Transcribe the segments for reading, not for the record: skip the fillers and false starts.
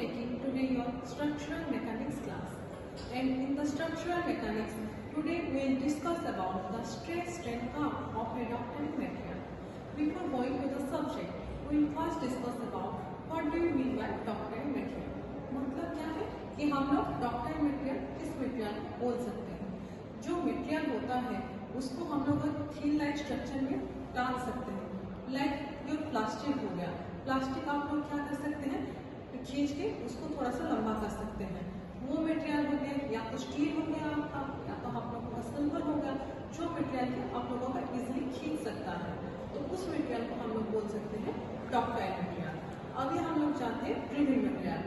taking today your structural mechanics class. And in the structural mechanics, today we will discuss about the stress strain curve of a ductile material. Before going to the subject, we will first discuss about what do you mean by ductile material. मतलब क्या है कि हम लोग ductile material किस material को बोल सकते हैं. जो material होता है उसको हम लोग thin like structure में डाल सकते हैं. लाइक जो प्लास्टिक हो गया, प्लास्टिक आप लोग क्या कर सकते हैं, खींच के उसको थोड़ा सा लंबा कर सकते हैं. वो मटेरियल हो गया, या तो स्टील हो गया आपका, या तो आप लोगों का सिल्वर हो गया, जो मटेरियल है आप लोगों का इजीली खींच सकता है, तो उस मटेरियल को हम लोग बोल सकते हैं डक्टाइल मटेरियल. अभी हम लोग जानते हैं ब्रिटल मटेरियल.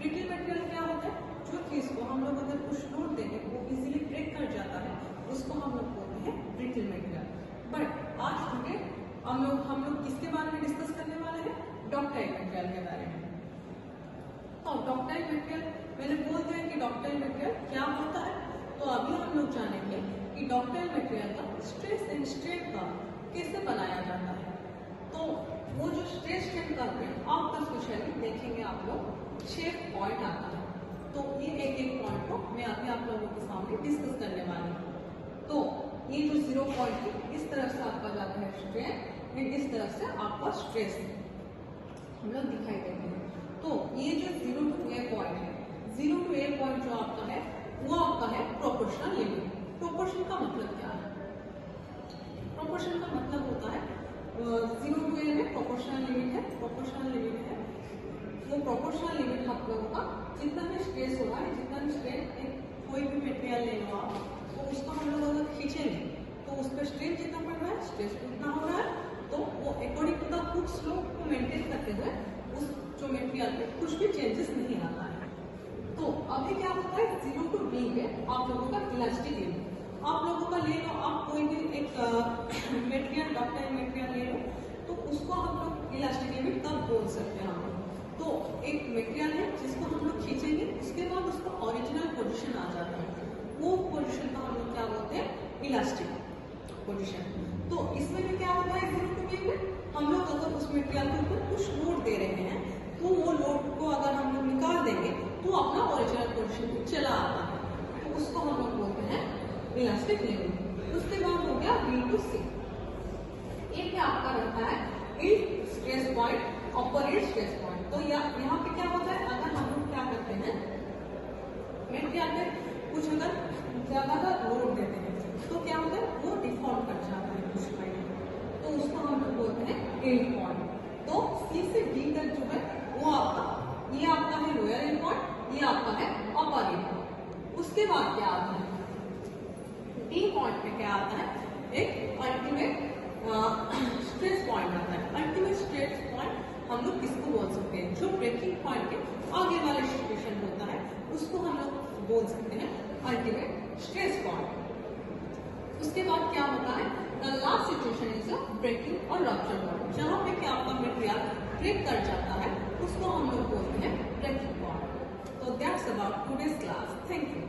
ब्रिटल मटेरियल क्या होता है, जो चीज को हम लोग अगर कुछ लोड देंगे वो इजीली ब्रेक कर जाता है, उसको हम लोग बोलते हैं ब्रिटल मटेरियल. बट आज टुडे हम लोग किसके बारे में डिस्कस करने वाले हैं, डक्टाइल मटेरियल के बारे में. तो डक्टाइल मटेरियल मैंने बोल दिया कि डक्टाइल मटेरियल क्या होता है. तो अभी हम लोग जानेंगे कि डक्टाइल मटेरियल का स्ट्रेस एंड स्ट्रेन कर्व कैसे बनाया जाता है. तो वो जो स्ट्रेस स्ट्रेन कर्व है आपका स्पेशली देखेंगे आप लोग 6 पॉइंट आता है. तो ये एक पॉइंट को मैं अभी आप लोगों के सामने डिस्कस करने वाली हूँ. तो ये जो 0 पॉइंट है इस तरफ से आपका जाता है स्ट्रेन एंड इस तरफ से आपका स्ट्रेस हम लोग दिखाई देते हैं. तो ये जो 0 to A पॉइंट है, 0 to A पॉइंट जो आपका है वो आपका है प्रोपोर्शनल लिमिट. प्रोपोर्शन का मतलब क्या है, प्रोपोर्शन का मतलब होता है 0 to A में प्रोपोर्शनल लिमिट है. प्रोपोर्शनल लिमिट है वो प्रोपोर्शनल लिमिट आप लोगों का जितना भी स्ट्रेस हो रहा है, जितना भी स्ट्रेन कोई भी मटेरियल ले लो आप, तो उसको हम लोग अगर खींचेंगे तो उस पर स्ट्रेन जितना पड़ रहा है, स्ट्रेस उतना हो रहा है, तो वो according to the Hooke's law को मेंटेन करते हुए उस जो मटेरियल में कुछ भी चेंजेस नहीं आता है. तो अभी क्या होता है 0 to B में आप लोगों का इलास्टिक लिमिट, आप लोगों का ले लो, आप कोई भी एक मटेरियल डक्टाइल मटेरियल ले लो, तो उसको हम लोग इलास्टिक लिमिट तब बोल सकते हैं हम लोग. तो एक मटेरियल है जिसको हम लोग खींचेंगे, उसके बाद उसका ओरिजिनल पोजिशन आ जाता है, वो पोजिशन का हम लोग क्या बोलते हैं, इलास्टिक पोजिशन. तो इसमें भी क्या होता है 0 to B में हम लोग अगर उस मटेरियल के ऊपर कुछ लोड दे रहे हैं, तो वो लोड को अगर हम लोग निकाल देंगे तो अपना ओरिजिनल पोजिशन पे चला आता है, तो उसको हम लोग बोलते हैं इलास्टिक लिमिट. उसके बाद हो गया B to C. ये क्या आपका रहता है ईल्ड स्ट्रेस पॉइंट, अपर ईल्ड स्ट्रेस पॉइंट. तो यहाँ पे क्या होता है, अगर हम लोग क्या करते हैं मटेरियल में कुछ अगर ज्यादा लोड देते हैं तो क्या होता है वो डिफॉर्म कर जाता है कुछ पॉइंट, तो उसको हम लोग बोलते हैं ईल्ड पॉइंट. तो C से D तक जो है वो आपका, ये आपका है लोअर ईल्ड पॉइंट, ये आपका है अपर ईल्ड पॉइंट. उसके बाद क्या आता है D पॉइंट पे क्या आता है, एक अल्टीमेट स्ट्रेस पॉइंट आता है. अल्टीमेट स्ट्रेस पॉइंट हम लोग किसको बोल सकते हैं, जो ब्रेकिंग पॉइंट के आगे वाला सिचुएशन होता है उसको हम लोग बोल सकते हैं अल्टीमेट स्ट्रेस पॉइंट. उसके बाद क्या होता है the last situation is a breaking और रप्चर पॉइंट, जहाँ पे क्या आपका मटेरियल ब्रेक कर जाता है उसको हम लोग बोलते हैं ब्रेकिंग पॉइंट. तो that's about today's class. Thank you.